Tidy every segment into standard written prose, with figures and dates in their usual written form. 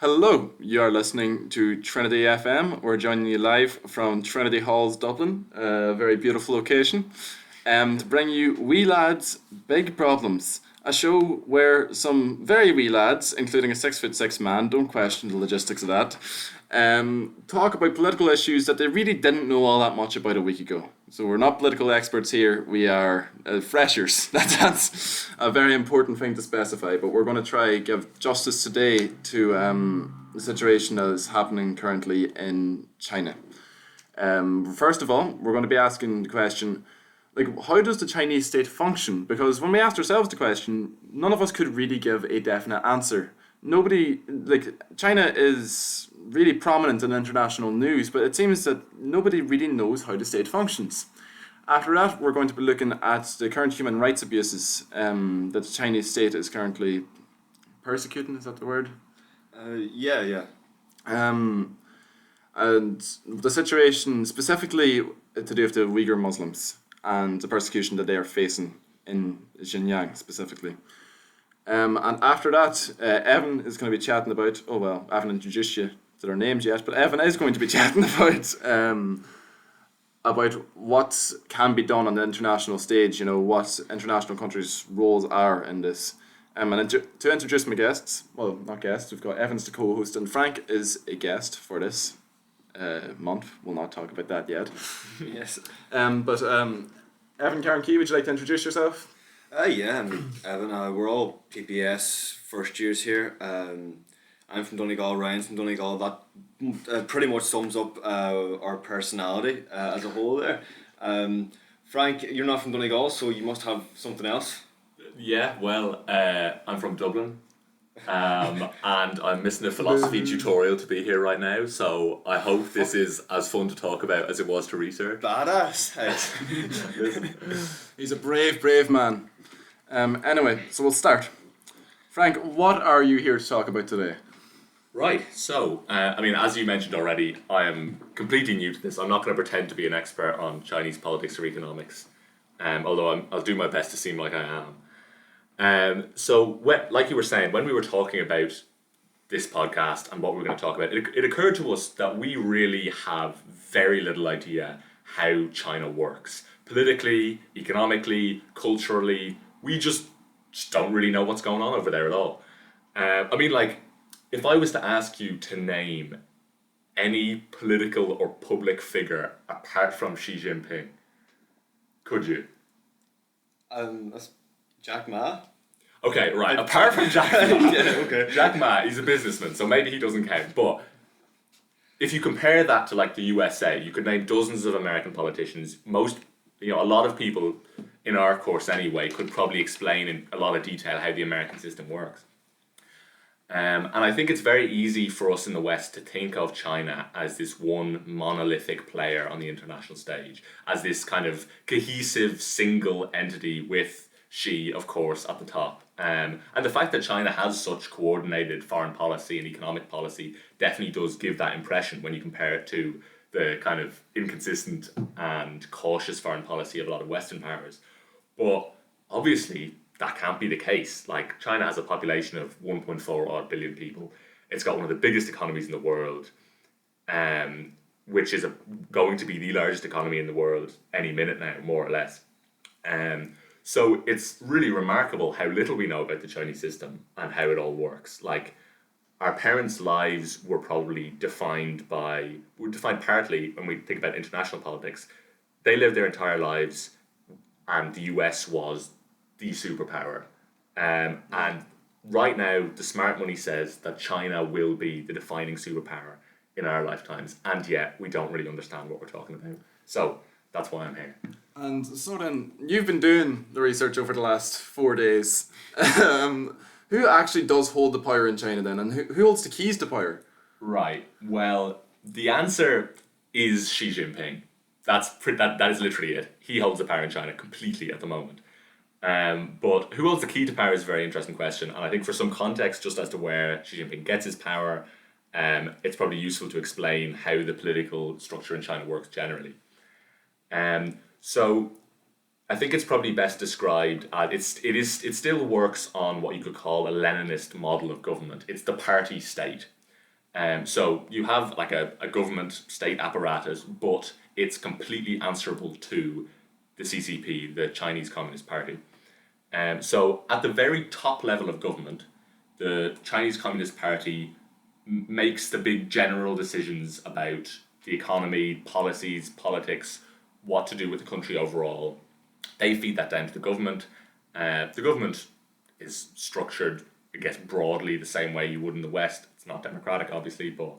Hello, you are listening to Trinity FM. We're joining you live from Trinity Halls, Dublin, a very beautiful location, to bring you Wee Lads, Big Problems, a show where some very wee lads, including a 6'6" man, don't question the logistics of that, talk about political issues that they really didn't know all that much about a week ago. So we're not political experts here, we are freshers. That's a very important thing to specify, but we're going to try give justice today to the situation that is happening currently in China. First of all, we're going to be asking the question, how does the Chinese state function? Because when we asked ourselves the question, none of us could really give a definite answer. China is really prominent in international news, but it seems that nobody really knows how the state functions. After that, we're going to be looking at the current human rights abuses that the Chinese state is currently persecuting, is that the word? Yeah. And the situation specifically to do with the Uyghur Muslims and the persecution that they are facing in Xinjiang specifically. And after that, Evan is going to be chatting about, I haven't introduced you to their names yet, but Evan is going to be chatting about what can be done on the international stage, what international countries' roles are in this. And to introduce my guests, well, not guests, we've got Evan's the co-host, and Frank is a guest for this month. We'll not talk about that yet. Yes. But Evan Karen Key, would you like to introduce yourself? Yeah, I'm Evan. We're all PPES first years here. I'm from Donegal, Ryan's from Donegal. That pretty much sums up our personality as a whole there. Frank, you're not from Donegal, so you must have something else. Yeah, well, I'm from Dublin, and I'm missing a philosophy tutorial to be here right now, so I hope this is as fun to talk about as it was to research. Badass. He's a brave man. Anyway, so we'll start. Frank, what are you here to talk about today? Right, so, as you mentioned already, I am completely new to this. I'm not going to pretend to be an expert on Chinese politics or economics, although I'll do my best to seem like I am. Like you were saying, when we were talking about this podcast and what we were going to talk about, it occurred to us that we really have very little idea how China works. Politically, economically, culturally, we just don't really know what's going on over there at all. If I was to ask you to name any political or public figure apart from Xi Jinping, could you? That's Jack Ma. Okay, right. Apart from Jack Ma, okay. Jack Ma, he's a businessman, so maybe he doesn't count. But if you compare that to the USA, you could name dozens of American politicians. A lot of people in our course anyway could probably explain in a lot of detail how the American system works. And I think it's very easy for us in the West to think of China as this one monolithic player on the international stage, as this kind of cohesive single entity with Xi, of course, at the top. And the fact that China has such coordinated foreign policy and economic policy definitely does give that impression when you compare it to the kind of inconsistent and cautious foreign policy of a lot of Western powers. But obviously, that can't be the case. China has a population of 1.4 odd billion people. It's got one of the biggest economies in the world, which is going to be the largest economy in the world any minute now, more or less. So it's really remarkable how little we know about the Chinese system and how it all works. Our parents' lives were probably defined partly when we think about international politics. They lived their entire lives and the US was the superpower. And right now, the smart money says that China will be the defining superpower in our lifetimes, and yet we don't really understand what we're talking about. So that's why I'm here. And so then, you've been doing the research over the last 4 days. Who actually does hold the power in China then, and who holds the keys to power? Right. Well, the answer is Xi Jinping. That is literally it. He holds the power in China completely at the moment. But who holds the key to power is a very interesting question, and I think for some context just as to where Xi Jinping gets his power, it's probably useful to explain how the political structure in China works generally. So I think it's probably best described it still works on what you could call a Leninist model of government. It's the party state. So you have like a government state apparatus, but it's completely answerable to the CCP, the Chinese Communist Party. So at the very top level of government, the Chinese Communist Party makes the big general decisions about the economy, policies, politics, what to do with the country overall. They feed that down to the government. The government is structured, I guess, broadly the same way you would in the West. It's not democratic, obviously, but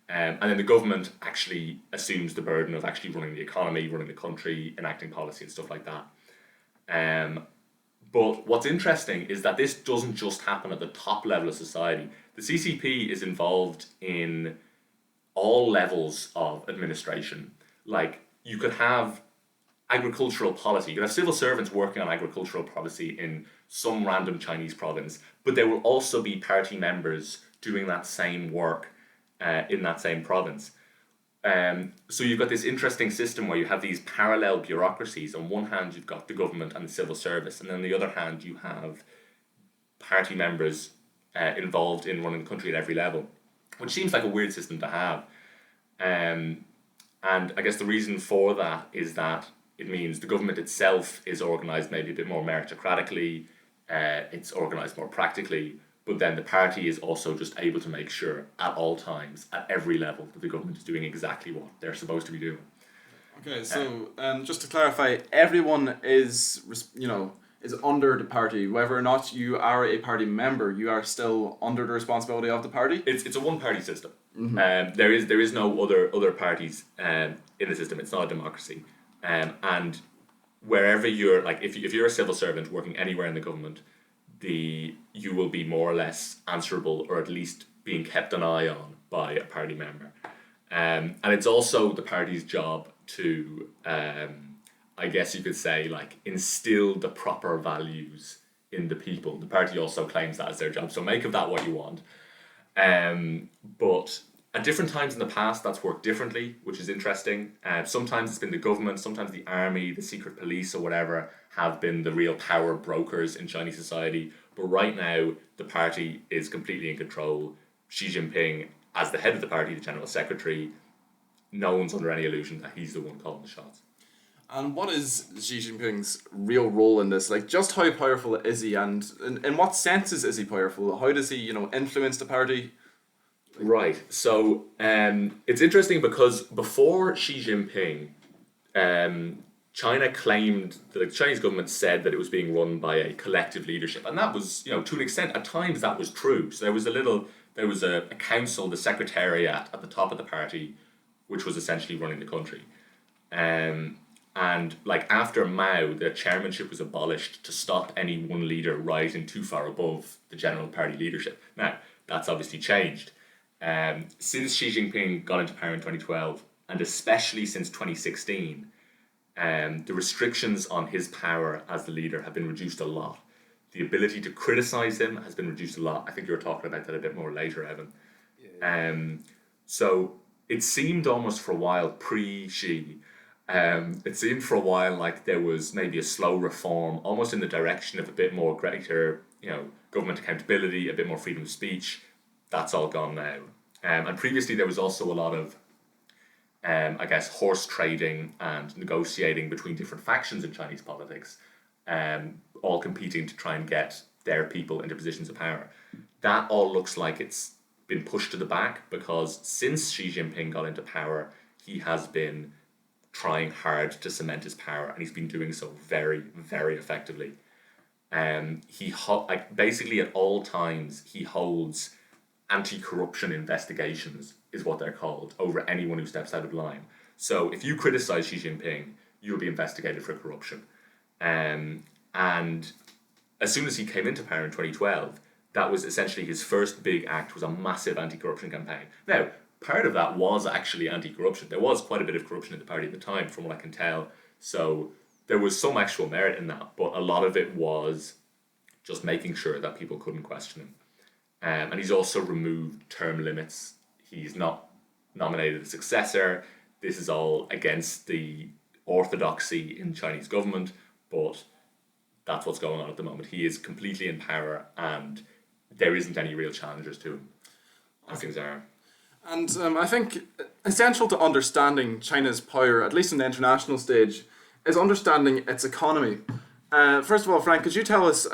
and then the government actually assumes the burden of actually running the economy, running the country, enacting policy and stuff like that. But what's interesting is that this doesn't just happen at the top level of society. The CCP is involved in all levels of administration. Like, you could have agricultural policy. You could have civil servants working on agricultural policy in some random Chinese province, but there will also be party members doing that same work in that same province. So you've got this interesting system where you have these parallel bureaucracies. On one hand, you've got the government and the civil service, and on the other hand, you have party members involved in running the country at every level, which seems like a weird system to have. And I guess the reason for that is that it means the government itself is organised maybe a bit more meritocratically, it's organised more practically, but then the party is also just able to make sure at all times, at every level, that the government is doing exactly what they're supposed to be doing. Okay, so just to clarify, everyone is under the party. Whether or not you are a party member, you are still under the responsibility of the party. It's a one-party system. There is no other parties in the system. It's not a democracy. And wherever you're, like, if you're a civil servant working anywhere in the government, you will be more or less answerable, or at least being kept an eye on by a party member. And it's also the party's job to, I guess you could say, like, instill the proper values in the people. The party also claims that as their job, so make of that what you want. But at different times in the past, that's worked differently, which is interesting. Sometimes it's been the government, sometimes the army, the secret police or whatever have been the real power brokers in Chinese society. But right now, the party is completely in control. Xi Jinping, as the head of the party, the general secretary, no one's under any illusion that he's the one calling the shots. And what is Xi Jinping's real role in this? Like, just how powerful is he, and in what senses is he powerful? How does he, influence the party? Right. So it's interesting because before Xi Jinping, China claimed, the Chinese government said that it was being run by a collective leadership, and that was, to an extent, at times that was true. So there was a council, the secretariat at the top of the party, which was essentially running the country. And like after Mao, the chairmanship was abolished to stop any one leader rising too far above the general party leadership. Now, that's obviously changed. Since Xi Jinping got into power in 2012, and especially since 2016, the restrictions on his power as the leader have been reduced a lot. The ability to criticize him has been reduced a lot. I think you were talking about that a bit more later, Evan. Yeah. So it seemed almost for a while pre-Xi, it seemed for a while like there was maybe a slow reform, almost in the direction of a bit more greater, government accountability, a bit more freedom of speech. That's all gone now. And previously there was also a lot of, I guess, horse trading and negotiating between different factions in Chinese politics, all competing to try and get their people into positions of power. That all looks like it's been pushed to the back, because since Xi Jinping got into power, he has been trying hard to cement his power, and he's been doing so very, very effectively. Basically at all times he holds anti-corruption investigations, is what they're called, over anyone who steps out of line. So if you criticize Xi Jinping, you'll be investigated for corruption. And as soon as he came into power in 2012, that was essentially his first big act, was a massive anti-corruption campaign. Now, part of that was actually anti-corruption. There was quite a bit of corruption in the party at the time, from what I can tell. So there was some actual merit in that, but a lot of it was just making sure that people couldn't question him. And he's also removed term limits. He's not nominated a successor. This is all against the orthodoxy in Chinese government, but that's what's going on at the moment. He is completely in power, and there isn't any real challengers to him, as things are. And I think essential to understanding China's power, at least on the international stage, is understanding its economy. First of all, Frank, could you tell us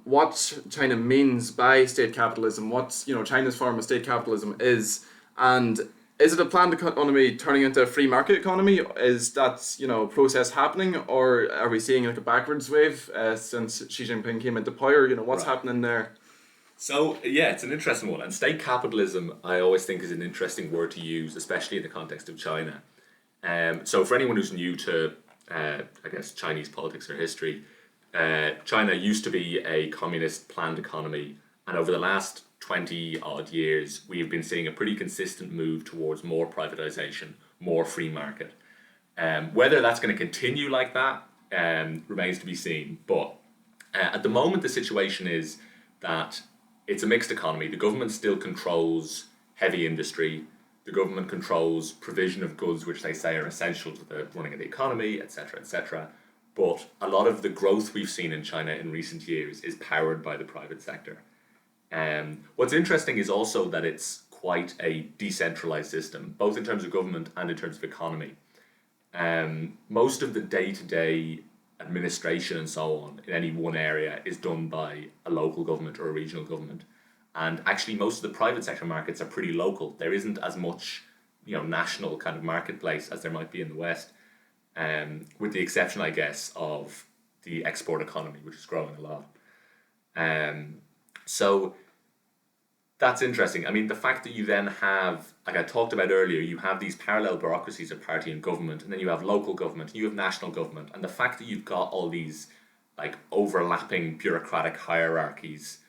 what China means by state capitalism? What China's form of state capitalism is, and is it a planned economy turning into a free market economy? Is that process happening, or are we seeing like a backwards wave since Xi Jinping came into power? What's happening there? So yeah, it's an interesting one. And state capitalism, I always think, is an interesting word to use, especially in the context of China. So for anyone who's new to, I guess, Chinese politics or history, China used to be a communist planned economy, and over the last 20 odd years, we've been seeing a pretty consistent move towards more privatization, more free market. Whether that's going to continue like that remains to be seen. But at the moment, the situation is that it's a mixed economy. The government still controls heavy industry. The government controls provision of goods which they say are essential to the running of the economy, etc., etc. But a lot of the growth we've seen in China in recent years is powered by the private sector. What's interesting is also that it's quite a decentralized system, both in terms of government and in terms of economy. Most of the day-to-day administration and so on in any one area is done by a local government or a regional government. And actually most of the private sector markets are pretty local. There isn't as much national kind of marketplace as there might be in the West, with the exception, I guess, of the export economy, which is growing a lot. So that's interesting. I mean, the fact that you then have, like I talked about earlier, you have these parallel bureaucracies of party and government, and then you have local government, and you have national government, and the fact that you've got all these like overlapping bureaucratic hierarchies,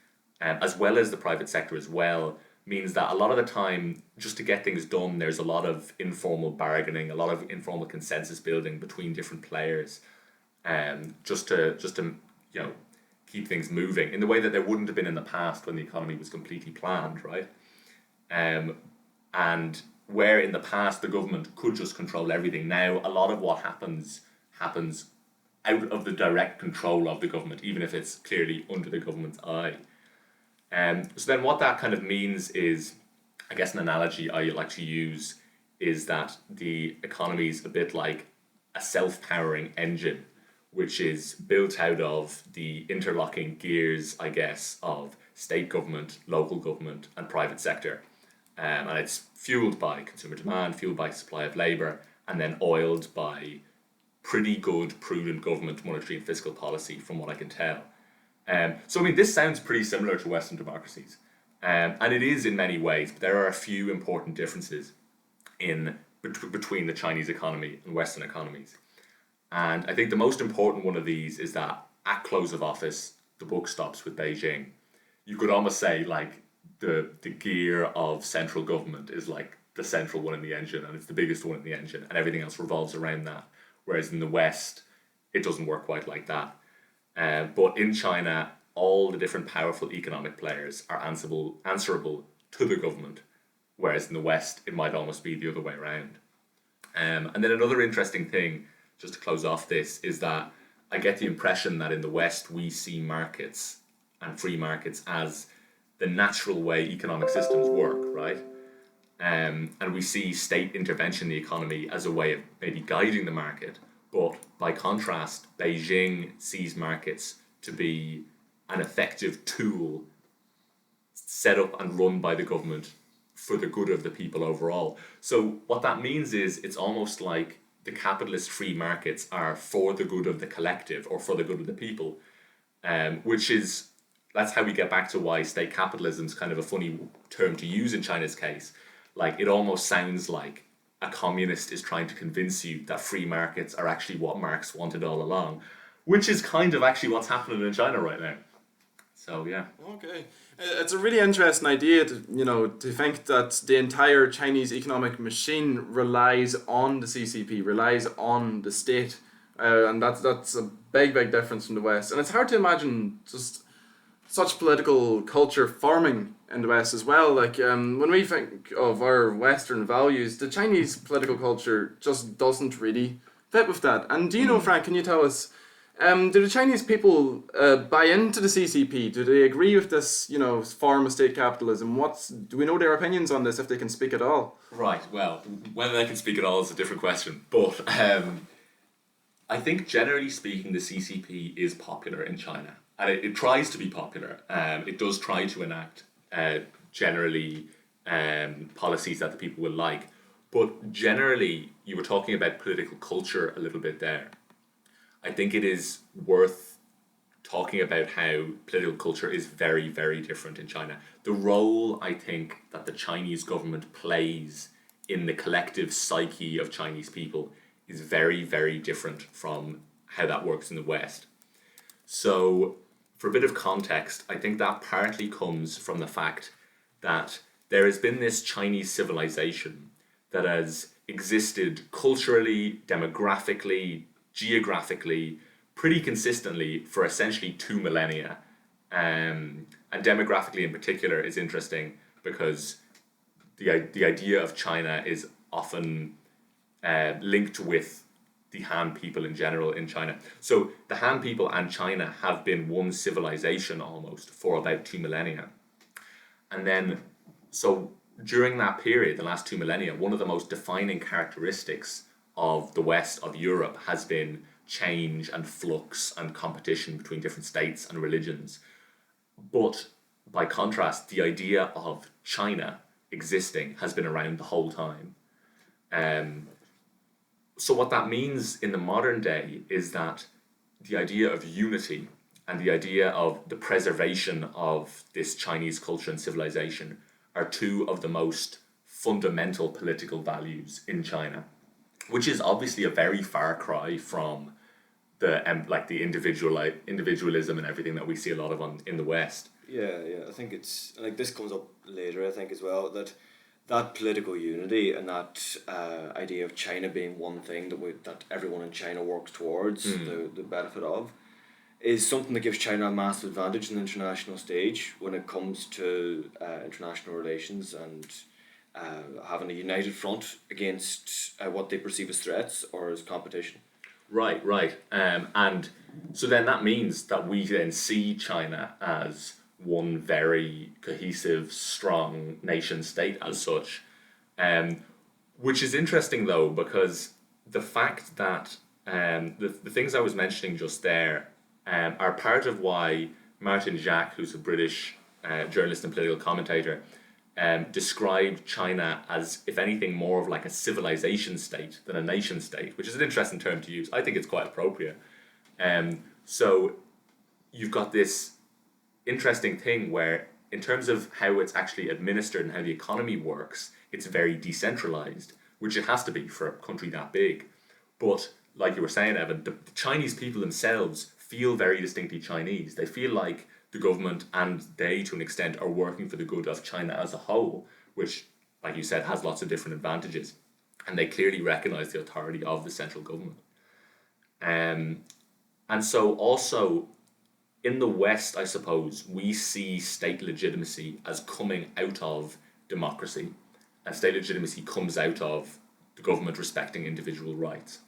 as well as the private sector as well, means that a lot of the time, just to get things done, there's a lot of informal bargaining, a lot of informal consensus building between different players, just to keep things moving in the way that there wouldn't have been in the past when the economy was completely planned, right? And where in the past the government could just control everything, now a lot of what happens out of the direct control of the government, even if it's clearly under the government's eye. So then what that kind of means is, I guess an analogy I like to use is that the economy is a bit like a self-powering engine, which is built out of the interlocking gears, I guess, of state government, local government, and private sector. And it's fueled by consumer demand, fueled by supply of labour, and then oiled by pretty good, prudent government, monetary and fiscal policy, from what I can tell. So, I mean, this sounds pretty similar to Western democracies. And it is in many ways, but there are a few important differences between the Chinese economy and Western economies. And I think the most important one of these is that at close of office, the buck stops with Beijing. You could almost say like the gear of central government is like the central one in the engine, and it's the biggest one in the engine, and everything else revolves around that. Whereas in the West, it doesn't work quite like that. But in China, all the different powerful economic players are answerable to the government, whereas in the West, it might almost be the other way around. And then another interesting thing, just to close off this, is that I get the impression that in the West we see markets and free markets as the natural way economic systems work, right? And we see state intervention in the economy as a way of maybe guiding the market. But by contrast, Beijing sees markets to be an effective tool set up and run by the government for the good of the people overall. So what that means is it's almost like the capitalist free markets are for the good of the collective or for the good of the people, that's how we get back to why state capitalism is kind of a funny term to use in China's case. Like, it almost sounds like a communist is trying to convince you that free markets are actually what Marx wanted all along, which is kind of actually what's happening in China right now. So, yeah. Okay. It's a really interesting idea to think that the entire Chinese economic machine relies on the CCP, relies on the state. And that's a big difference from the West. And it's hard to imagine just such political culture forming in the West as well. Like, when we think of our Western values, the Chinese political culture just doesn't really fit with that. And do you know, Frank, can you tell us, Do the Chinese people buy into the CCP? Do they agree with this, form of state capitalism? Do we know their opinions on this, if they can speak at all? Right, well, whether they can speak at all is a different question. But I think generally speaking, the CCP is popular in China. And it tries to be popular. It does try to enact generally policies that the people will like. But generally, you were talking about political culture a little bit there. I think it is worth talking about how political culture is very, very different in China. The role, I think, that the Chinese government plays in the collective psyche of Chinese people is very, very different from how that works in the West. So, for a bit of context, I think that partly comes from the fact that there has been this Chinese civilization that has existed culturally, demographically, geographically, pretty consistently for essentially 2 millennia. And demographically in particular is interesting because the idea of China is often linked with the Han people in general in China. So the Han people and China have been one civilization almost for about 2 millennia. And then, so during that period, the last 2 millennia, one of the most defining characteristics of the West, of Europe, has been change and flux and competition between different states and religions. But by contrast, the idea of China existing has been around the whole time. So what that means in the modern day is that the idea of unity and the idea of the preservation of this Chinese culture and civilization are two of the most fundamental political values in China, which is obviously a very far cry from the individualism and everything that we see a lot of in the West. Yeah, I think it's like this comes up later. I think as well that political unity and that idea of China being one thing that everyone in China works towards the benefit of is something that gives China a massive advantage in the international stage when it comes to international relations and having a united front against what they perceive as threats or as competition. Right. And so then that means that we then see China as one very cohesive, strong nation state as such. Which is interesting though, because the fact that the things I was mentioning just there are part of why Martin Jacques, who's a British journalist and political commentator, described China as, if anything, more of like a civilization state than a nation state, which is an interesting term to use. I think it's quite appropriate. So you've got this interesting thing where, in terms of how it's actually administered and how the economy works, it's very decentralized, which it has to be for a country that big. But like you were saying, Evan, the Chinese people themselves feel very distinctly Chinese. They feel like the government and they, to an extent, are working for the good of China as a whole, which, like you said, has lots of different advantages. And they clearly recognize the authority of the central government. And so also, in the West, I suppose, we see state legitimacy as coming out of democracy. And state legitimacy comes out of the government respecting individual rights.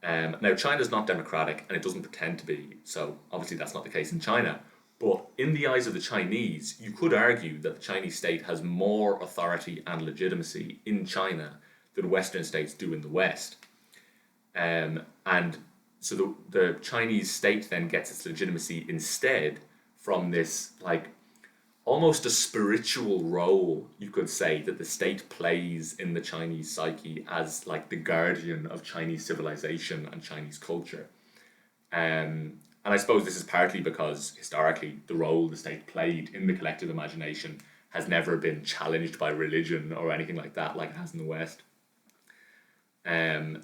Now, China's not democratic, and it doesn't pretend to be, so obviously that's not the case in China. But in the eyes of the Chinese, you could argue that the Chinese state has more authority and legitimacy in China than Western states do in the West. And so the Chinese state then gets its legitimacy instead from this, like, almost a spiritual role, you could say, that the state plays in the Chinese psyche as, like, the guardian of Chinese civilization and Chinese culture. And I suppose this is partly because, historically, the role the state played in the collective imagination has never been challenged by religion or anything like that, like it has in the West. And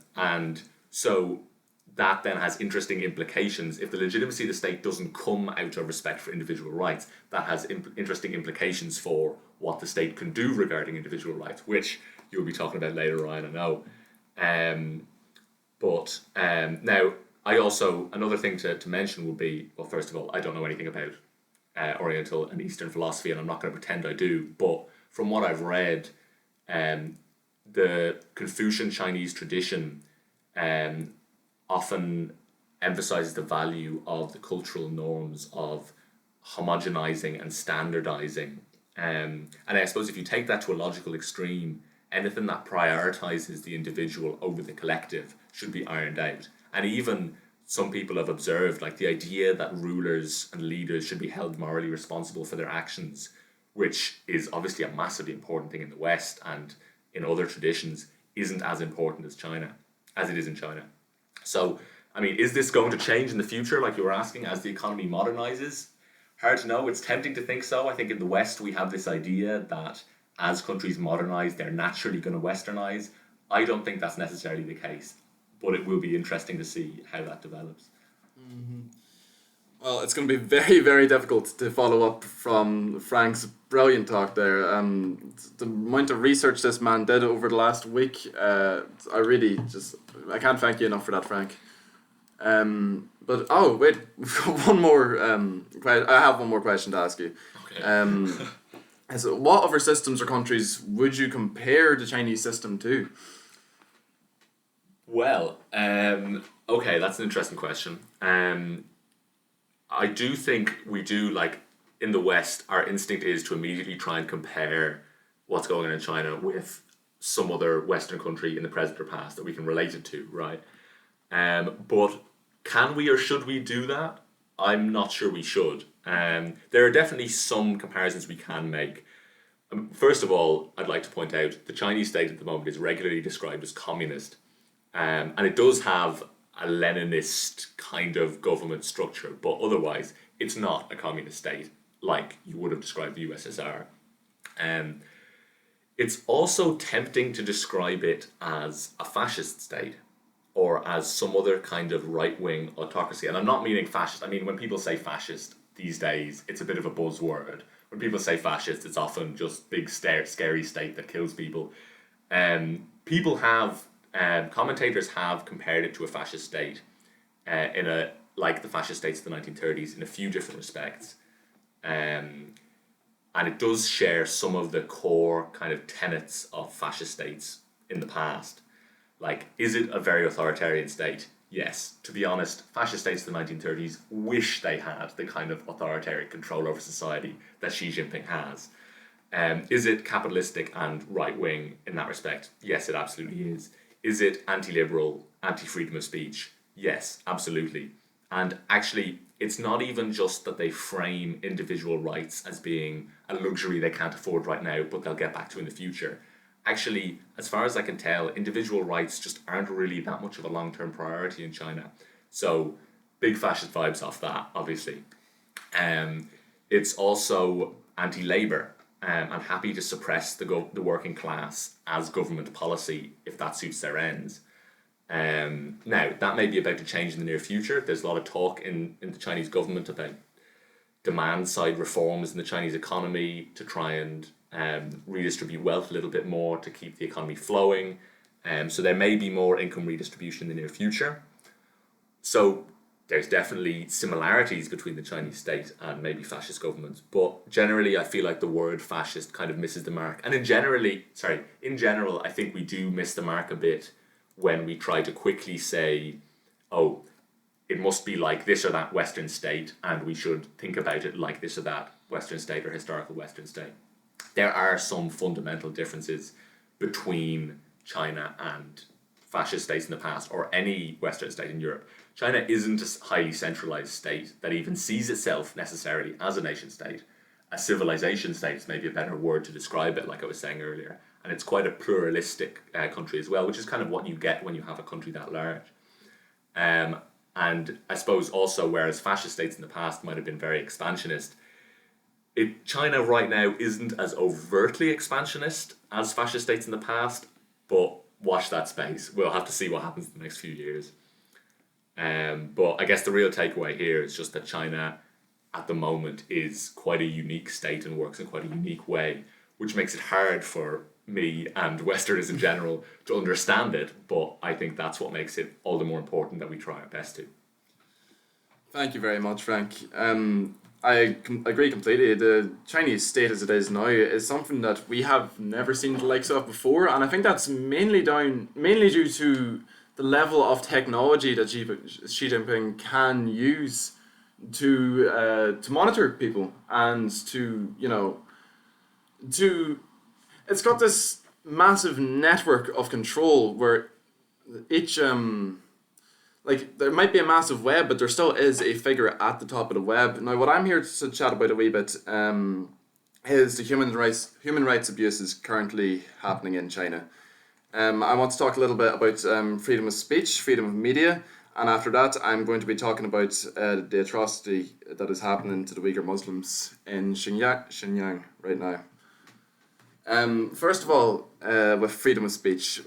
so that then has interesting implications. If the legitimacy of the state doesn't come out of respect for individual rights, that has interesting implications for what the state can do regarding individual rights, which you'll be talking about later, Ryan, I know. Now, I also, another thing to mention would be, well, first of all, I don't know anything about Oriental and Eastern philosophy, and I'm not going to pretend I do, but from what I've read, the Confucian Chinese tradition often emphasizes the value of the cultural norms of homogenizing and standardizing. And I suppose if you take that to a logical extreme, anything that prioritizes the individual over the collective should be ironed out. And even some people have observed, like, the idea that rulers and leaders should be held morally responsible for their actions, which is obviously a massively important thing in the West and in other traditions, isn't as important as it is in China. So, I mean, is this going to change in the future, like you were asking, as the economy modernizes? Hard to know. It's tempting to think so. I think in the West we have this idea that as countries modernize, they're naturally going to westernize. I don't think that's necessarily the case, but it will be interesting to see how that develops. Well, it's going to be very, very difficult to follow up from Frank's brilliant talk there. The amount of research this man did over the last week, I can't thank you enough for that, Frank. But wait, one more. I have one more question to ask you. Okay. So what other systems or countries would you compare the Chinese system to? Well, okay, that's an interesting question. I do think we do, like, in the West, our instinct is to immediately try and compare what's going on in China with some other Western country in the present or past that we can relate it to, right? But can we or should we do that? I'm not sure we should. There are definitely some comparisons we can make. First of all, I'd like to point out the Chinese state at the moment is regularly described as communist. And it does have a Leninist kind of government structure, but otherwise it's not a communist state like you would have described the USSR. It's also tempting to describe it as a fascist state or as some other kind of right-wing autocracy. And I'm not meaning fascist. I mean, when people say fascist these days, it's a bit of a buzzword. When people say fascist, it's often just big, scary state that kills people. Commentators have compared it to a fascist state like the fascist states of the 1930s in a few different respects. And it does share some of the core kind of tenets of fascist states in the past. Like, is it a very authoritarian state? Yes. To be honest, fascist states of the 1930s wish they had the kind of authoritarian control over society that Xi Jinping has. Is it capitalistic and right-wing in that respect? Yes, it absolutely is. Is it anti-liberal, anti-freedom of speech? Yes, absolutely. And actually, it's not even just that they frame individual rights as being a luxury they can't afford right now, but they'll get back to in the future. Actually, as far as I can tell, individual rights just aren't really that much of a long-term priority in China. So, big fascist vibes off that, obviously. It's also anti-labor and happy to suppress the working class as government policy if that suits their ends. Now, that may be about to change in the near future. There's a lot of talk in the Chinese government about demand-side reforms in the Chinese economy to try and redistribute wealth a little bit more to keep the economy flowing. So there may be more income redistribution in the near future. So there's definitely similarities between the Chinese state and maybe fascist governments. But generally, I feel like the word fascist kind of misses the mark. And in general, I think we do miss the mark a bit when we try to quickly say, oh, it must be like this or that Western state, and we should think about it like this or that Western state or historical Western state. There are some fundamental differences between China and fascist states in the past, or any Western state in Europe. China isn't a highly centralized state that even sees itself necessarily as a nation state. A civilization state is maybe a better word to describe it, like I was saying earlier. And it's quite a pluralistic country as well, which is kind of what you get when you have a country that large. And I suppose also, whereas fascist states in the past might have been very expansionist, China right now isn't as overtly expansionist as fascist states in the past, but watch that space. We'll have to see what happens in the next few years. But I guess the real takeaway here is just that China at the moment is quite a unique state and works in quite a unique way, which makes it hard for me and Westerners in general to understand it, but I think that's what makes it all the more important that we try our best to. Thank you very much, Frank. I agree completely. The Chinese state as it is now is something that we have never seen the likes of before, and I think that's mainly due to the level of technology that Xi Jinping can use to monitor people and it's got this massive network of control where each there might be a massive web, but there still is a figure at the top of the web. Now, what I'm here to chat about a wee bit is the human rights abuses currently happening in China. I want to talk a little bit about freedom of speech, freedom of media, and after that, I'm going to be talking about the atrocity that is happening to the Uyghur Muslims in Xinjiang right now. First of all, with freedom of speech,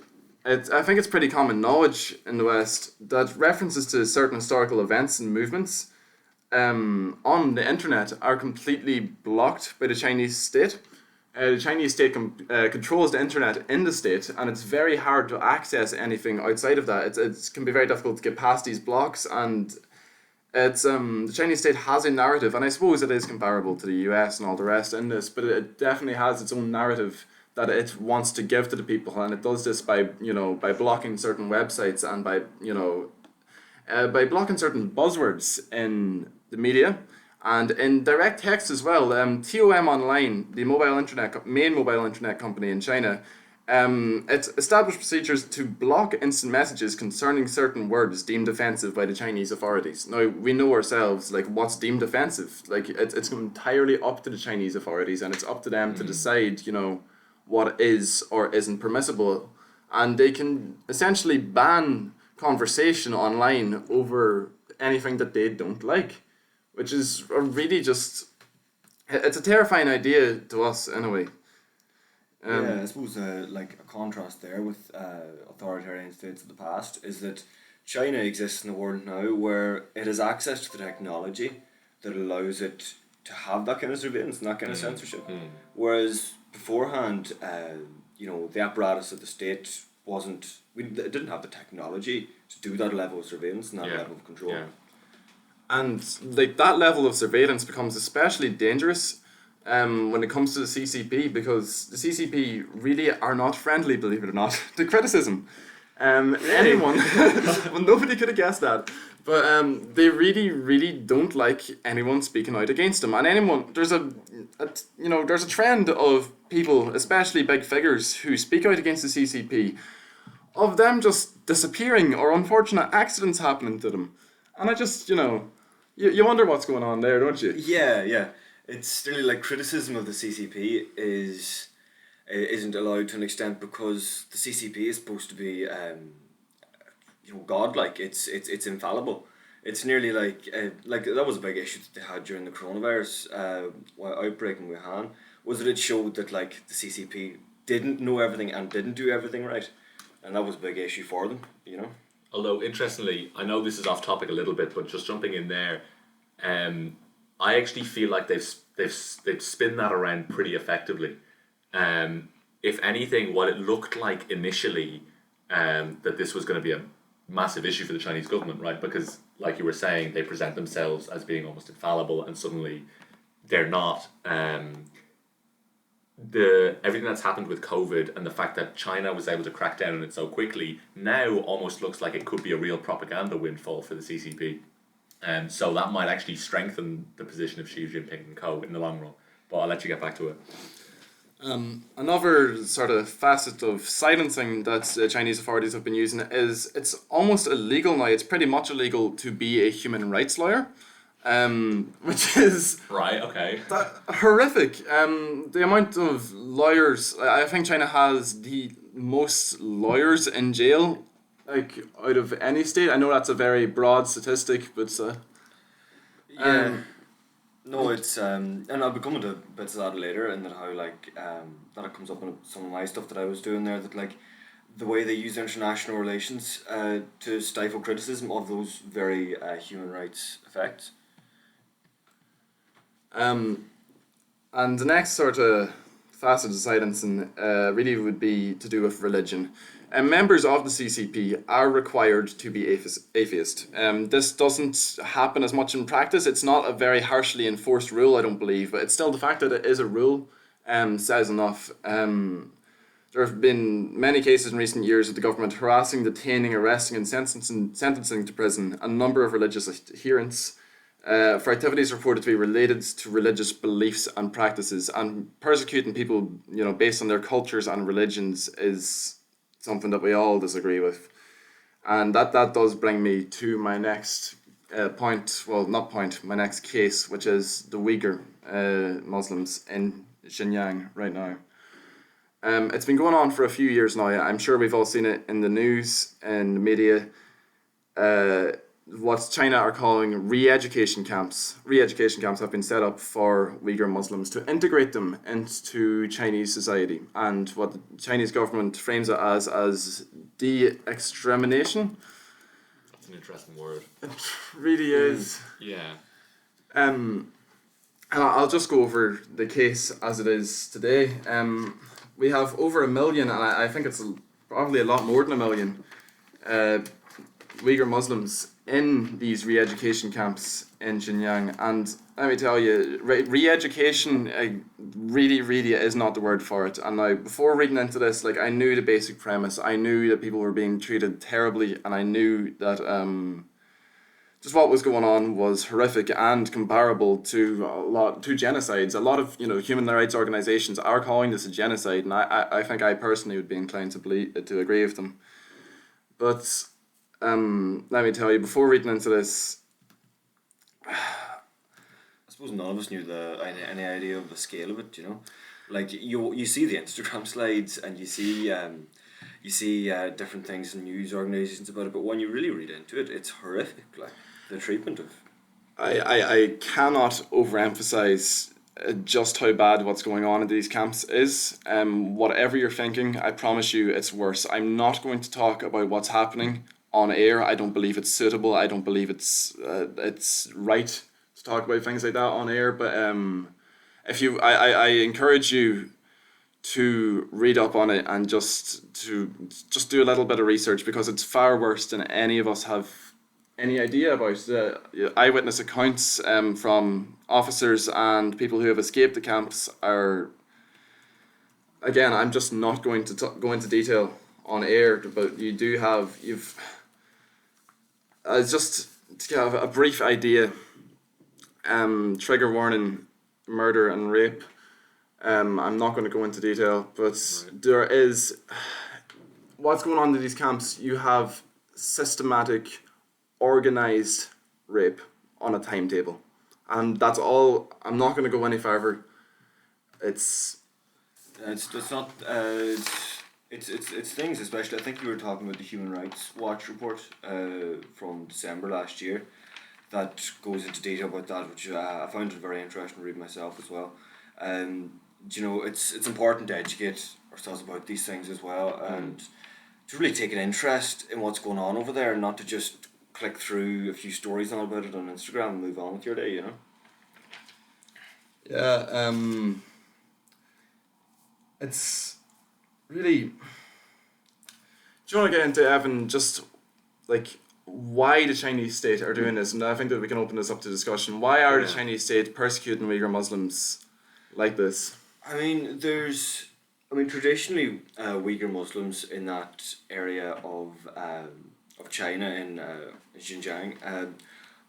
I think it's pretty common knowledge in the West that references to certain historical events and movements on the internet are completely blocked by the Chinese state. The Chinese state controls the internet in the state, and it's very hard to access anything outside of that. It can be very difficult to get past these blocks, and it's the Chinese state has a narrative, and I suppose it is comparable to the US and all the rest in this, but it definitely has its own narrative that it wants to give to the people, and it does this by blocking certain websites and by blocking certain buzzwords in the media and in direct text as well. TOM Online, the main mobile internet company in China, it established procedures to block instant messages concerning certain words deemed offensive by the Chinese authorities. Now, we know ourselves, what's deemed offensive. It's entirely up to the Chinese authorities, and it's up to them to decide, what is or isn't permissible. And they can essentially ban conversation online over anything that they don't like, which is really it's a terrifying idea to us anyway. I suppose a contrast there with authoritarian states of the past is that China exists in a world now where it has access to the technology that allows it to have that kind of surveillance and that kind of censorship. Whereas beforehand, the apparatus of the state it didn't have the technology to do that level of surveillance and that level of control. Yeah. And that level of surveillance becomes especially dangerous when it comes to the CCP, because the CCP really are not friendly, believe it or not, to criticism. Anyone, well, nobody could have guessed that, but they really, really don't like anyone speaking out against them. And there's a trend of people, especially big figures, who speak out against the CCP, of them just disappearing or unfortunate accidents happening to them. And I just, you wonder what's going on there, don't you? Yeah. It's really criticism of the CCP isn't allowed to an extent because the CCP is supposed to be godlike. It's infallible. It's nearly like that was a big issue that they had during the coronavirus outbreak in Wuhan, was that it showed that the CCP didn't know everything and didn't do everything right, and that was a big issue for them. Although interestingly, I know this is off topic a little bit, but just jumping in there, I actually feel like they've spun that around pretty effectively. If anything, what it looked like initially, that this was going to be a massive issue for the Chinese government, right? Because, like you were saying, they present themselves as being almost infallible, and suddenly they're not. Everything that's happened with COVID and the fact that China was able to crack down on it so quickly now almost looks like it could be a real propaganda windfall for the CCP. So that might actually strengthen the position of Xi Jinping and co. in the long run. But I'll let you get back to it. Another sort of facet of silencing that Chinese authorities have been using is it's almost illegal now. It's pretty much illegal to be a human rights lawyer, which is right. Okay. Horrific. The amount of lawyers, I think China has the most lawyers in jail, out of any state. I know that's a very broad statistic, but no, it's and I'll be coming to bits of that later, and that how that it comes up in some of my stuff that I was doing there, that the way they use international relations to stifle criticism of those very human rights effects. And the next sort of facet of silencing really would be to do with religion. Members of the CCP are required to be atheist. This doesn't happen as much in practice. It's not a very harshly enforced rule, I don't believe, but it's still the fact that it is a rule says enough. There have been many cases in recent years of the government harassing, detaining, arresting, and sentencing to prison a number of religious adherents for activities reported to be related to religious beliefs and practices. And persecuting people, based on their cultures and religions is something that we all disagree with. And that does bring me to my next my next case, which is the Uyghur Muslims in Xinjiang right now. It's been going on for a few years now. I'm sure we've all seen it in the news and the media. What China are calling re-education camps. Re-education camps have been set up for Uyghur Muslims to integrate them into Chinese society. And what the Chinese government frames it as de-extermination. That's an interesting word. It really is. Yeah. And I'll just go over the case as it is today. We have over 1 million, and I think it's probably a lot more than 1 million, Uyghur Muslims in these re-education camps in Xinjiang. And let me tell you, re-education really is not the word for it. And now, before reading into this, I knew the basic premise. I knew that people were being treated terribly, and I knew that just what was going on was horrific and comparable to genocides. A lot of human rights organizations are calling this a genocide, and I think I personally would be inclined to agree with them. But let me tell you, before reading into this, I suppose none of us knew any idea of the scale of it. You see the Instagram slides and you see different things in news organizations about it, but when you really read into it, it's horrific. The treatment of. I cannot overemphasize just how bad what's going on in these camps is. Whatever you're thinking, I promise you it's worse. I'm not going to talk about what's happening on air. I don't believe it's suitable. I don't believe it's right to talk about things like that on air. But I encourage you to read up on it and just do a little bit of research, because it's far worse than any of us have any idea about. Eyewitness accounts from officers and people who have escaped the camps are. Again, I'm just not going to go into detail on air, but you've. Just to have a brief idea. Trigger warning: murder and rape. I'm not going to go into detail, but there is. What's going on in these camps? You have systematic, organised rape on a timetable, and that's all. I'm not going to go any further. It's not it's things, especially I think you were talking about the Human Rights Watch report from December last year that goes into detail about that, which I found it very interesting to read myself as well. It's important to educate ourselves about these things as well, and to really take an interest in what's going on over there, and not to just click through a few stories on about it on Instagram and move on with your day, Yeah, it's really. Do you want to get into, Evan, just why the Chinese state are doing this? And I think that we can open this up to discussion. Why are the Chinese state persecuting Uyghur Muslims like this? Traditionally, Uyghur Muslims in that area of China in Xinjiang,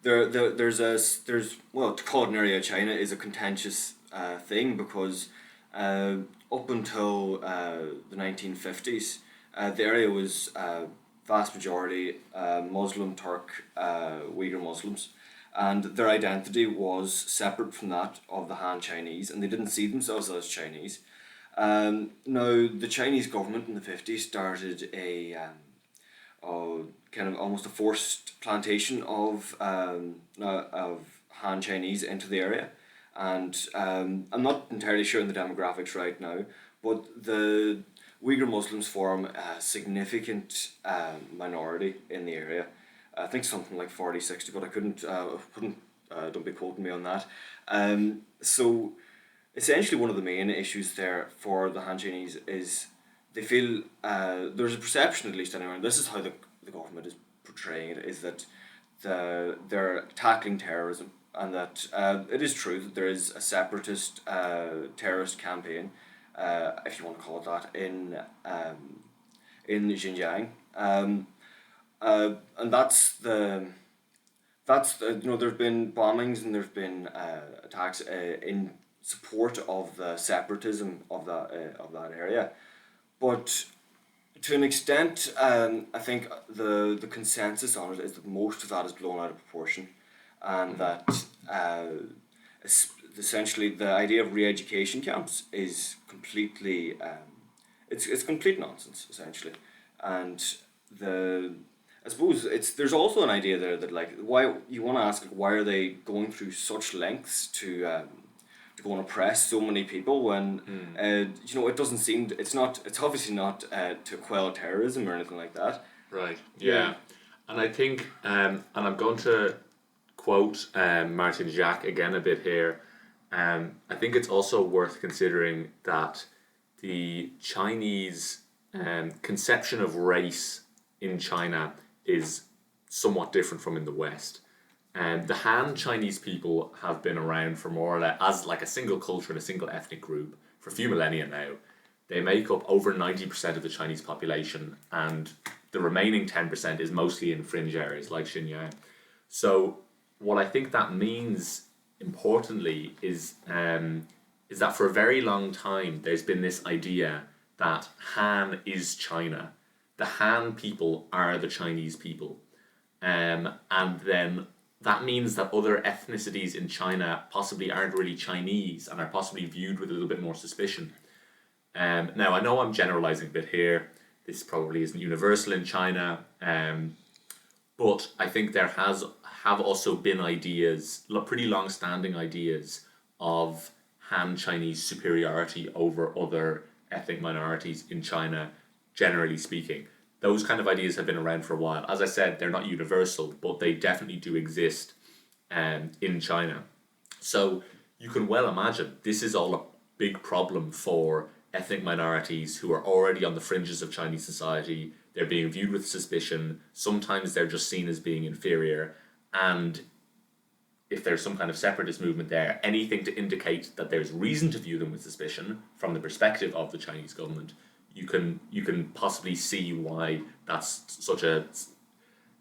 to call it an area of China is a contentious thing, because up until the 1950s, the area was vast majority Muslim Turk Uyghur Muslims, and their identity was separate from that of the Han Chinese, and they didn't see themselves as Chinese. Now, the Chinese government in the 50s started a kind of almost a forced plantation of Han Chinese into the area, and I'm not entirely sure in the demographics right now, but the Uyghur Muslims form a significant minority in the area. I think something like 40-60, but I couldn't don't be quoting me on that. So essentially one of the main issues there for the Han Chinese is they feel there's a perception, at least anyway, and this is how the government is portraying it, is that they're tackling terrorism, and that it is true that there is a separatist terrorist campaign if you want to call it that, in Xinjiang, and that's the there've been bombings and there've been attacks in support of the separatism of that area, but to an extent, I think the consensus on it is that most of that is blown out of proportion, and that essentially the idea of re-education camps is completely it's complete nonsense essentially, and I suppose there's also an idea there that like why you want to ask why are they going through such lengths to go and oppress so many people when it doesn't seem it's obviously not to quell terrorism or anything like that. Right. Yeah. And I think and I'm going to quote Martin Jacques again a bit here. I think it's also worth considering that the Chinese conception of race in China is somewhat different from in the West. The Han Chinese people have been around for more or less as like a single culture and a single ethnic group for a few millennia now. They make up over 90% of the Chinese population, and the remaining 10% is mostly in fringe areas like Xinjiang. So what I think that means importantly is that for a very long time there's been this idea that Han is China. The Han people are the Chinese people. And then that means that other ethnicities in China possibly aren't really Chinese and are possibly viewed with a little bit more suspicion. Now, I know I'm generalizing a bit here. This probably isn't universal in China. But I think there have also been ideas, pretty long-standing ideas of Han Chinese superiority over other ethnic minorities in China, generally speaking. Those kind of ideas have been around for a while. As I said, they're not universal, but they definitely do exist in China. So you can well imagine this is all a big problem for ethnic minorities who are already on the fringes of Chinese society. They're being viewed with suspicion. Sometimes they're just seen as being inferior. And if there's some kind of separatist movement there, anything to indicate that there's reason to view them with suspicion from the perspective of the Chinese government, you can possibly see why that's such a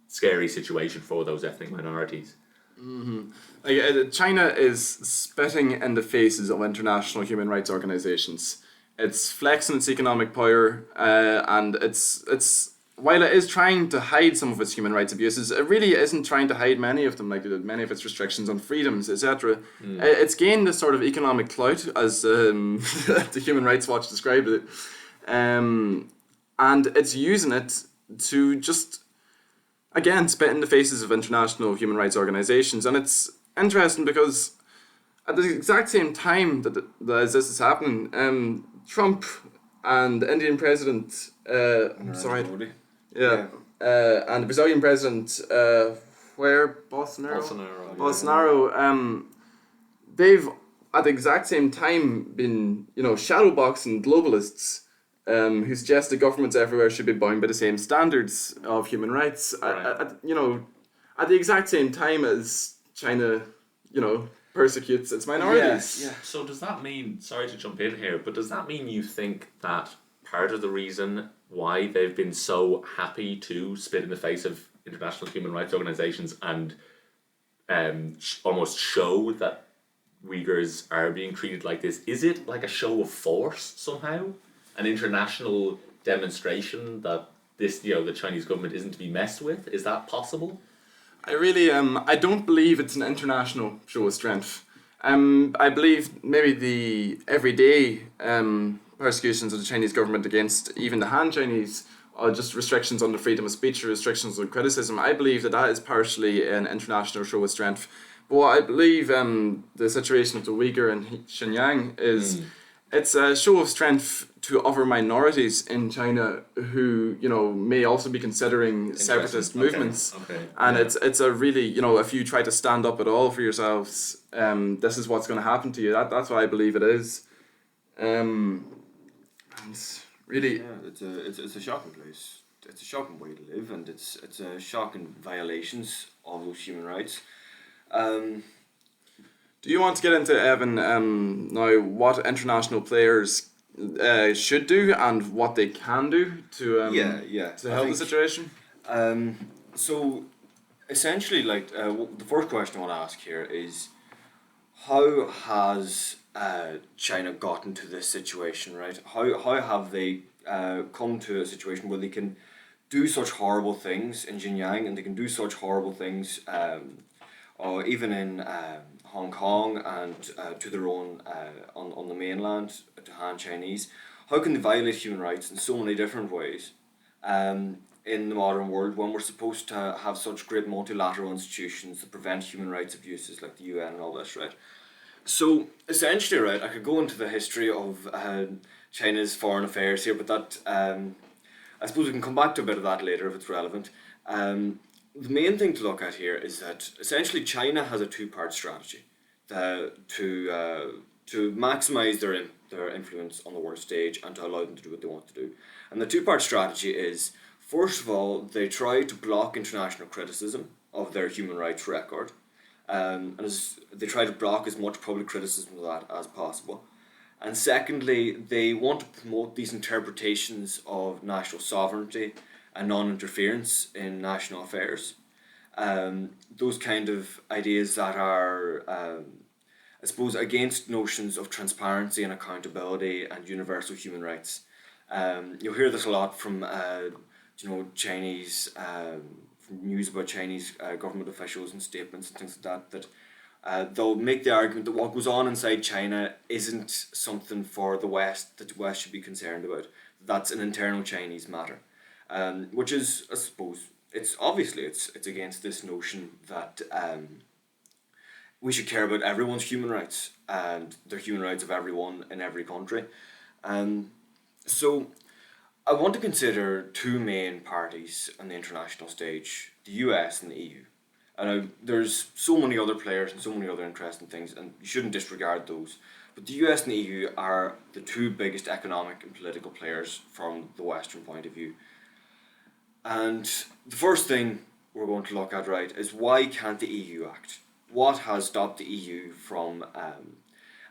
scary situation for those ethnic minorities. Mm-hmm. Like, China is spitting in the faces of international human rights organizations. It's flexing its economic power, and it's while it is trying to hide some of its human rights abuses, it really isn't trying to hide many of them, like many of its restrictions on freedoms, etc. It's gained this sort of economic clout, as the Human Rights Watch described it, and it's using it to just, again, spit in the faces of international human rights organizations. And it's interesting because at the exact same time that as this is happening, Trump and the Indian president, and the Brazilian president, Bolsonaro, they've at the exact same time been, shadowboxing globalists who suggest that governments everywhere should be bound by the same standards of human rights. Right. At the exact same time as China, persecutes its minorities. Yeah. So does that mean, sorry to jump in here, but does that mean you think that part of the reason why they've been so happy to spit in the face of international human rights organizations and almost show that Uyghurs are being treated like this, is it like a show of force somehow? An international demonstration that this, the Chinese government isn't to be messed with? Is that possible? I really, I don't believe it's an international show of strength. I believe maybe the everyday persecutions of the Chinese government against even the Han Chinese, or just restrictions on the freedom of speech or restrictions on criticism, I believe that is partially an international show of strength. But what I believe the situation of the Uyghur and Xinjiang is, it's a show of strength to other minorities in China who, may also be considering separatist movements. Okay. And it's a really, if you try to stand up at all for yourselves, this is what's going to happen to you. That's what I believe it is. And really, it's a shocking place. It's a shocking way to live, and it's a shocking violations of those human rights. Do you want to get into, Evan, now what international players should do and what they can do to I help the think, situation? So essentially, like the first question I want to ask here is, how has China gotten to this situation, right? How have they come to a situation where they can do such horrible things in Xinjiang, and they can do such horrible things or even in Hong Kong and to their own on the mainland to Han Chinese? How can they violate human rights in so many different ways in the modern world when we're supposed to have such great multilateral institutions that prevent human rights abuses like the UN and all this, right? So essentially, right, I could go into the history of China's foreign affairs here, but that I suppose we can come back to a bit of that later if it's relevant. The main thing to look at here is that essentially China has a two-part strategy to maximise their influence on the world stage and to allow them to do what they want to do. And the two-part strategy is, first of all, they try to block international criticism of their human rights record. They try to block as much public criticism of that as possible. And secondly, they want to promote these interpretations of national sovereignty and non-interference in national affairs. Those kind of ideas that are, I suppose, against notions of transparency and accountability and universal human rights. You'll hear this a lot from, Chinese, from news about Chinese government officials and statements and things like that they'll make the argument that what goes on inside China isn't something for the West that the West should be concerned about. That's an internal Chinese matter, which is, I suppose, it's against this notion that we should care about everyone's human rights and the human rights of everyone in every country. So I want to consider two main parties on the international stage, the US and the EU. And there's so many other players and so many other interesting things, and you shouldn't disregard those. But the US and the EU are the two biggest economic and political players from the Western point of view. And the first thing we're going to look at, right, is why can't the EU act? What has stopped the EU from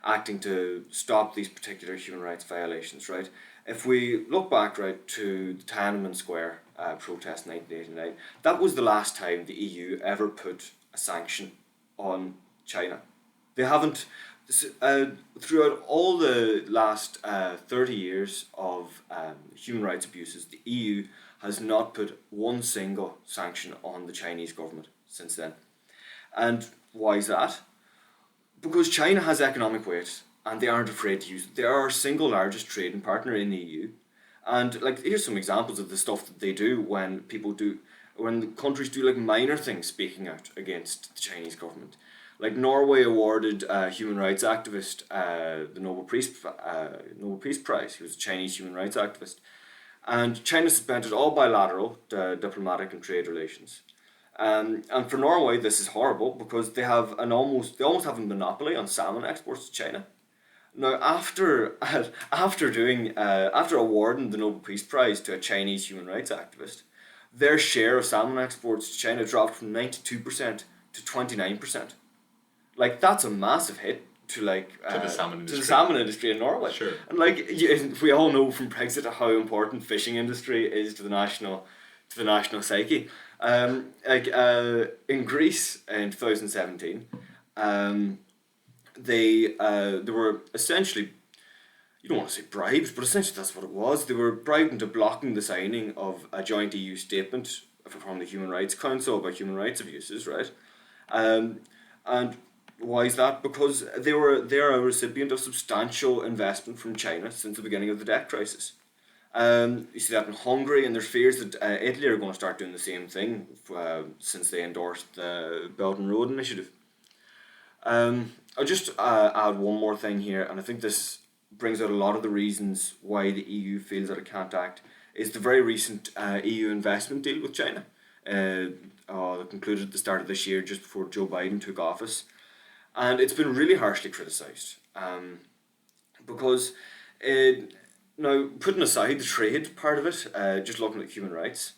acting to stop these particular human rights violations, right? If we look back, right, to the Tiananmen Square protest in 1989, that was the last time the EU ever put a sanction on China. They haven't, throughout all the last 30 years of human rights abuses, the EU has not put one single sanction on the Chinese government since then. And why is that? Because China has economic weight and they aren't afraid to use it. They are our single largest trading partner in the EU. And like, here's some examples of the stuff that they do when the countries do like minor things speaking out against the Chinese government. Like Norway awarded a human rights activist the Nobel Peace Prize. He was a Chinese human rights activist. And China suspended all bilateral diplomatic and trade relations. And for Norway, this is horrible because they almost have a monopoly on salmon exports to China. Now, after awarding the Nobel Peace Prize to a Chinese human rights activist, their share of salmon exports to China dropped from 92% to 29%. Like, that's a massive hit to the salmon industry in Norway. Sure. And we all know from Brexit how important fishing industry is to the national psyche. In Greece in 2017, they were essentially, you don't want to say bribed, but essentially that's what it was. They were bribed into blocking the signing of a joint EU statement from the Human Rights Council about human rights abuses, right? And why is that? Because they are a recipient of substantial investment from China since the beginning of the debt crisis. You see that in Hungary, and there's fears that Italy are going to start doing the same thing since they endorsed the Belt and Road Initiative. I'll just add one more thing here, and I think this brings out a lot of the reasons why the EU feels that it can't act, is the very recent EU investment deal with China that concluded at the start of this year, just before Joe Biden took office. And it's been really harshly criticised because now, putting aside the trade part of it, just looking at human rights,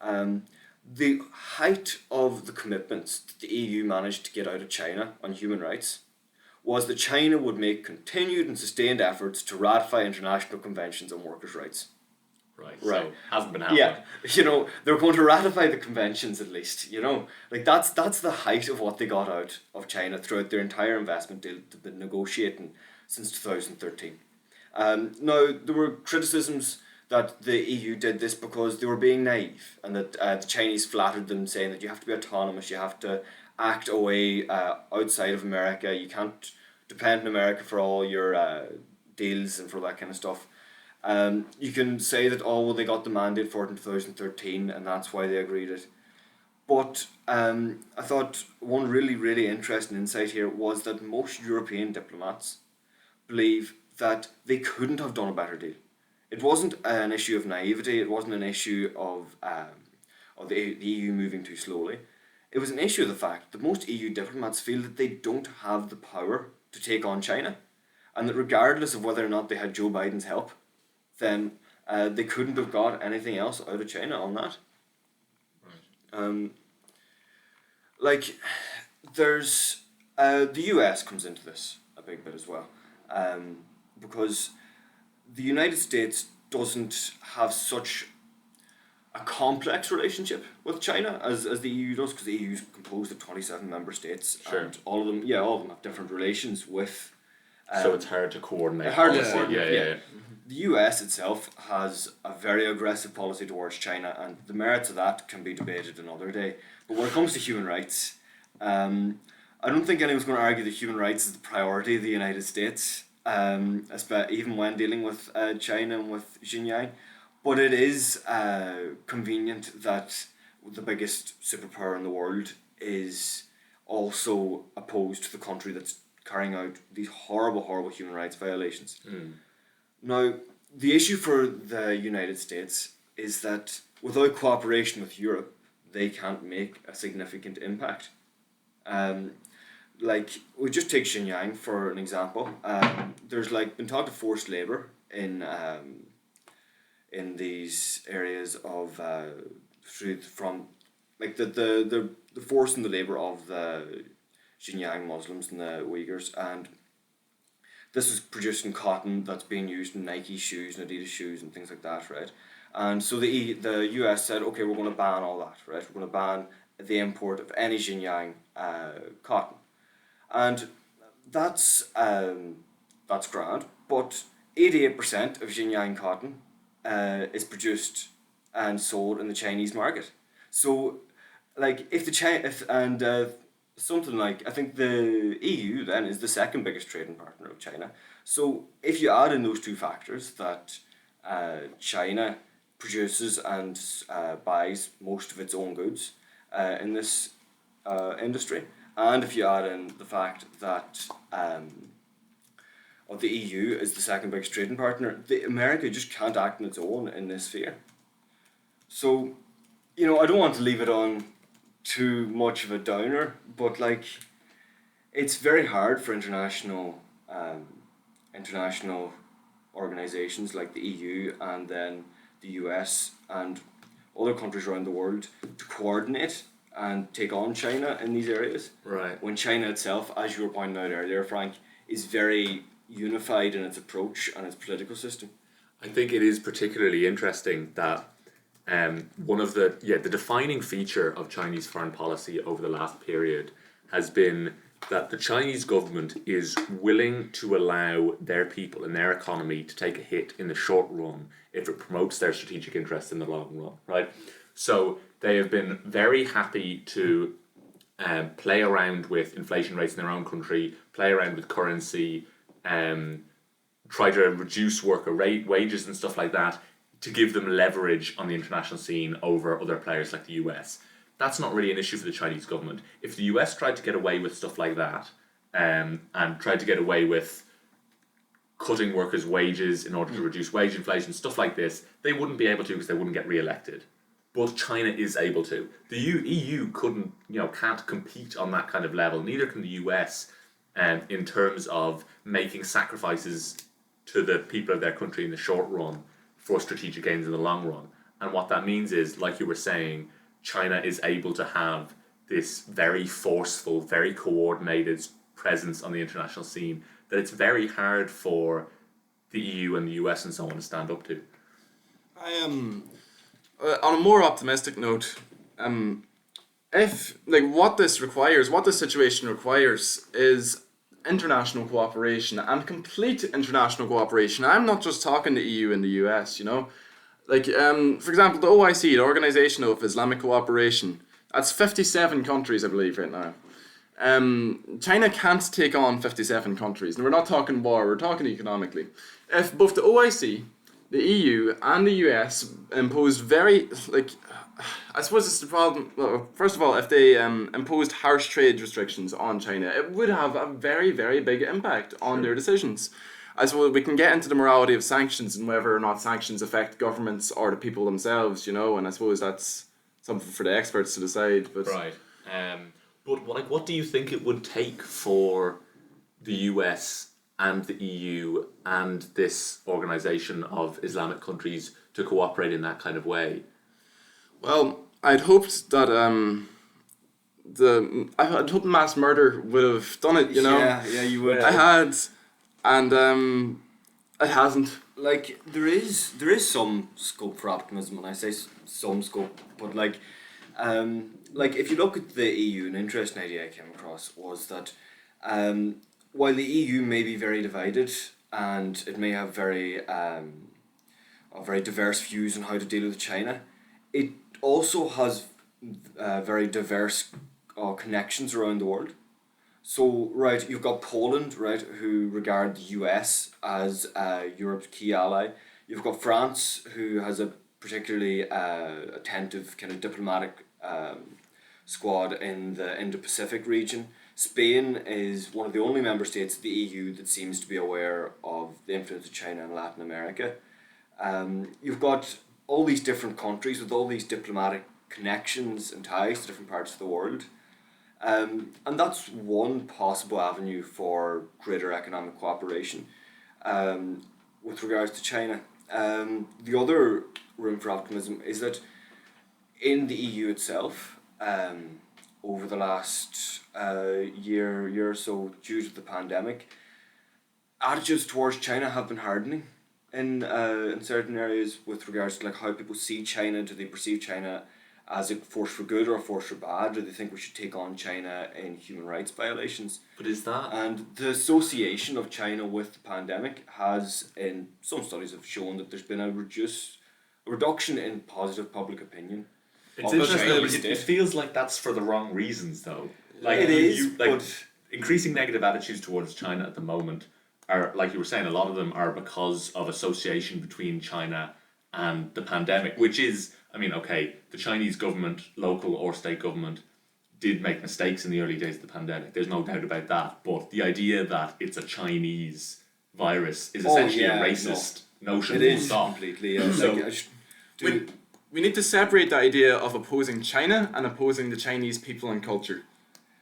the height of the commitments that the EU managed to get out of China on human rights was that China would make continued and sustained efforts to ratify international conventions on workers' rights. Right. Right. So hasn't been happening. Yeah, they're going to ratify the conventions at least. Like that's the height of what they got out of China throughout their entire investment deal they've been negotiating since 2013. Now there were criticisms that the EU did this because they were being naive, and that the Chinese flattered them, saying that you have to be autonomous, you have to act away outside of America, you can't depend on America for all your deals and for that kind of stuff. You can say that, they got the mandate for it in 2013 and that's why they agreed it. But I thought one really, really interesting insight here was that most European diplomats believe that they couldn't have done a better deal. It wasn't an issue of naivety, it wasn't an issue of the EU moving too slowly. It was an issue of the fact that most EU diplomats feel that they don't have the power to take on China, and that regardless of whether or not they had Joe Biden's help, then they couldn't have got anything else out of China on that. Right. There's the US comes into this a big bit as well, because the United States doesn't have such a complex relationship with China as the EU does, because the EU is composed of 27 member states, Sure. and all of them have different relations with. So it's hard to coordinate. Hard to policy. coordinate, Yeah. The US itself has a very aggressive policy towards China, and the merits of that can be debated another day. But when it comes to human rights, I don't think anyone's going to argue that human rights is the priority of the United States, even when dealing with China and with Xinjiang. But it is convenient that the biggest superpower in the world is also opposed to the country that's carrying out these horrible, horrible human rights violations. Now, the issue for the United States is that without cooperation with Europe, they can't make a significant impact. We just take Xinjiang for an example. There's been talk of forced labor in these areas of the force and the labor of the Xinjiang Muslims and the Uyghurs, and this is producing cotton that's being used in Nike shoes and Adidas shoes and things like that, right? And so the US said, okay, we're going to ban all that, right? We're going to ban the import of any Xinjiang cotton, and that's grand. But 88% of Xinjiang cotton is produced and sold in the Chinese market. So, I think the EU then is the second biggest trading partner of China. So if you add in those two factors, that China produces and buys most of its own goods in this industry, and if you add in the fact that the EU is the second biggest trading partner, America just can't act on its own in this sphere. So, I don't want to leave it on too much of a downer, but it's very hard for international organizations like the EU and then the US and other countries around the world to coordinate and take on China in these areas. Right. When China itself, as you were pointing out earlier, Frank, is very unified in its approach and its political system. I think it is particularly interesting that one of the defining feature of Chinese foreign policy over the last period has been that the Chinese government is willing to allow their people and their economy to take a hit in the short run if it promotes their strategic interests in the long run, right? So they have been very happy to play around with inflation rates in their own country, play around with currency, try to reduce worker wages and stuff like that, to give them leverage on the international scene over other players like the US. That's not really an issue for the Chinese government. If the US tried to get away with stuff like that, and tried to get away with cutting workers' wages in order to reduce wage inflation, stuff like this, they wouldn't be able to because they wouldn't get re-elected. But China is able to. The EU can't compete on that kind of level. Neither can the US, in terms of making sacrifices to the people of their country in the short run for strategic gains in the long run. And what that means is, like you were saying, China is able to have this very forceful, very coordinated presence on the international scene that it's very hard for the EU and the US and so on to stand up to. I am on a more optimistic note. If what this requires, what this situation requires, is international cooperation and complete international cooperation. I'm not just talking the EU and the US. For example, the OIC, the Organization of Islamic Cooperation. That's 57 countries, I believe, right now. China can't take on 57 countries, and we're not talking war. We're talking economically. If both the OIC, the EU, and the US imposed I suppose it's the problem. Well, first of all, if they imposed harsh trade restrictions on China, it would have a very, very big impact on their decisions. I suppose we can get into the morality of sanctions and whether or not sanctions affect governments or the people themselves, and I suppose that's something for the experts to decide. But right. But what do you think it would take for the US and the EU and this organisation of Islamic countries to cooperate in that kind of way? Well, I'd hoped that I'd hoped mass murder would have done it. Yeah, you would. I had, and it hasn't. There is some scope for optimism, and I say some scope, but if you look at the EU, an interesting idea I came across was that while the EU may be very divided and it may have very diverse views on how to deal with China, it also has very diverse connections around the world. So, right, you've got Poland, right, who regard the US as Europe's key ally. You've got France, who has a particularly attentive kind of diplomatic squad in the Indo-Pacific region. Spain is one of the only member states of the EU that seems to be aware of the influence of China in Latin America. You've got all these different countries with all these diplomatic connections and ties to different parts of the world. And that's one possible avenue for greater economic cooperation with regards to China. The other room for optimism is that in the EU itself, over the last year or so, due to the pandemic, attitudes towards China have been hardening in certain areas with regards to how people see China. Do they perceive China as a force for good or a force for bad? Do they think we should take on China in human rights violations? But is that... And the association of China with the pandemic has, in some studies, have shown that there's been a reduction in positive public opinion. It's interesting. It feels like that's for the wrong reasons, though. It is. But increasing negative attitudes towards China at the moment are, like you were saying, a lot of them are because of association between China and the pandemic, which is, the Chinese government, local or state government, did make mistakes in the early days of the pandemic. There's no doubt about that. But the idea that it's a Chinese virus is essentially a racist notion. It is completely. We need to separate the idea of opposing China and opposing the Chinese people and culture.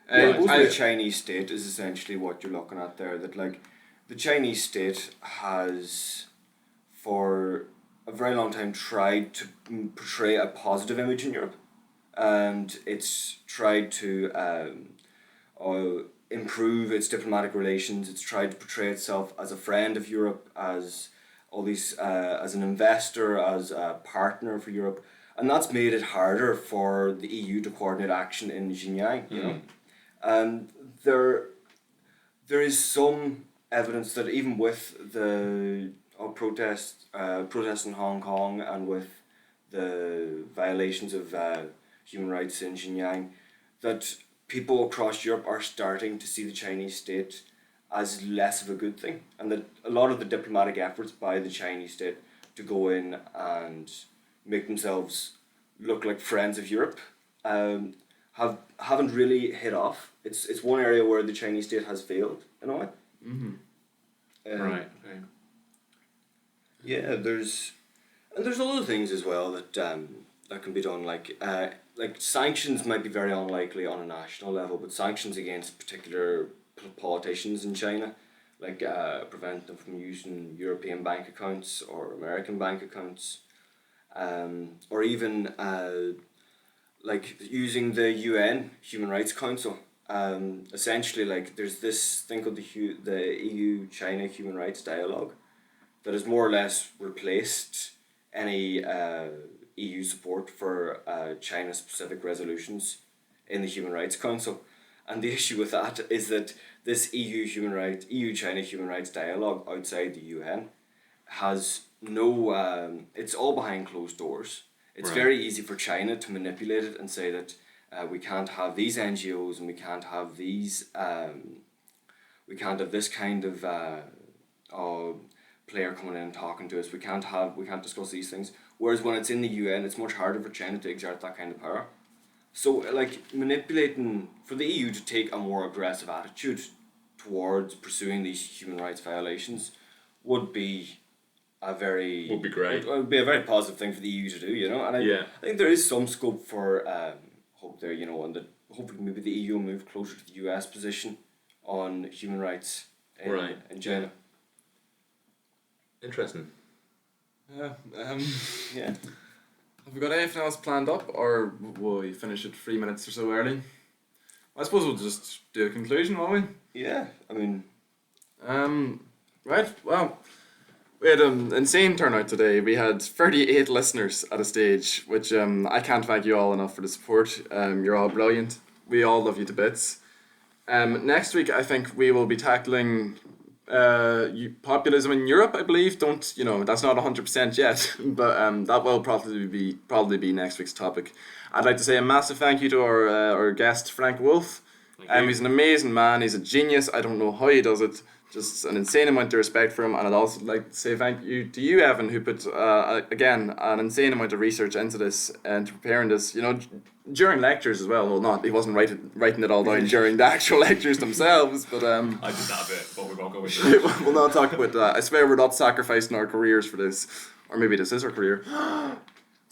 The Chinese state is essentially what you're looking at there. That the Chinese state has, for a very long time, tried to portray a positive image in Europe, and it's tried to improve its diplomatic relations. It's tried to portray itself as a friend of Europe, as as an investor, as a partner for Europe, and that's made it harder for the EU to coordinate action in Xinjiang. There is some evidence that even with the protests in Hong Kong and with the violations of human rights in Xinjiang, that people across Europe are starting to see the Chinese state as less of a good thing, and that a lot of the diplomatic efforts by the Chinese state to go in and make themselves look like friends of Europe haven't really hit off. It's one area where the Chinese state has failed in a way. Right. Yeah, there's other things as well that that can be done. Like sanctions might be very unlikely on a national level, but sanctions against particular politicians in China, prevent them from using European bank accounts or American bank accounts, or even using the UN Human Rights Council essentially, like, there's this thing called the EU-China Human Rights Dialogue that has more or less replaced any EU support for China-specific resolutions in the Human Rights Council. And the issue with that is that this EU-China Human Rights Dialogue outside the UN has no, it's all behind closed doors. It's Right. very easy for China to manipulate it and say that we can't have these NGOs and we can't have these, we can't have this kind of player coming in and talking to us. We can't discuss these things. Whereas when it's in the UN, it's much harder for China to exert that kind of power. So, like, manipulating for the EU to take a more aggressive attitude towards pursuing these human rights violations would be great. Would be a very positive thing for the EU to do, you know. And I think there is some scope for hope there, you know, and that hopefully maybe the EU will move closer to the US position on human rights in China. Interesting. Yeah. Yeah. Have we got anything else planned up, or will we finish it 3 minutes or so early? I suppose we'll just do a conclusion, won't we? Yeah, I mean... Right, well, we had an insane turnout today. We had 38 listeners at a stage, which I can't thank you all enough for the support. You're all brilliant. We all love you to bits. Next week, I think we will be tackling populism in Europe, I believe. That's not 100% yet, but that will probably be next week's topic. I'd like to say a massive thank you to our guest, Frank Wolfe. He's an amazing man. He's a genius. I don't know how he does it. Just an insane amount of respect for him. And I'd also like to say thank you to you, Evan, who put, again, an insane amount of research into this and to preparing this, during lectures as well. Well, he wasn't writing it all down during the actual lectures themselves, but... I did that bit, but we won't go into it. We'll not talk about that. I swear we're not sacrificing our careers for this. Or maybe this is our career.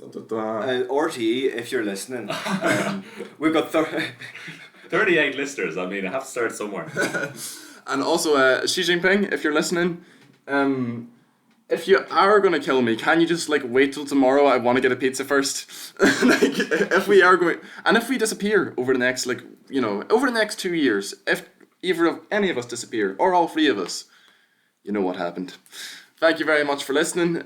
RTE, if you're listening, we've got 38 listeners. I mean, I have to start somewhere. And also, Xi Jinping, if you're listening, if you are going to kill me, can you just wait till tomorrow? I want to get a pizza first. If we are going, and if we disappear over the next over the next 2 years, if any of us disappear or all three of us, you know what happened. Thank you very much for listening.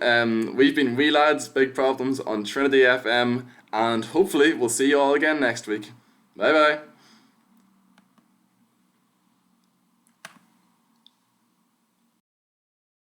We've been Wee Lads, Big Problems on Trinity FM, and hopefully we'll see you all again next week. Bye bye.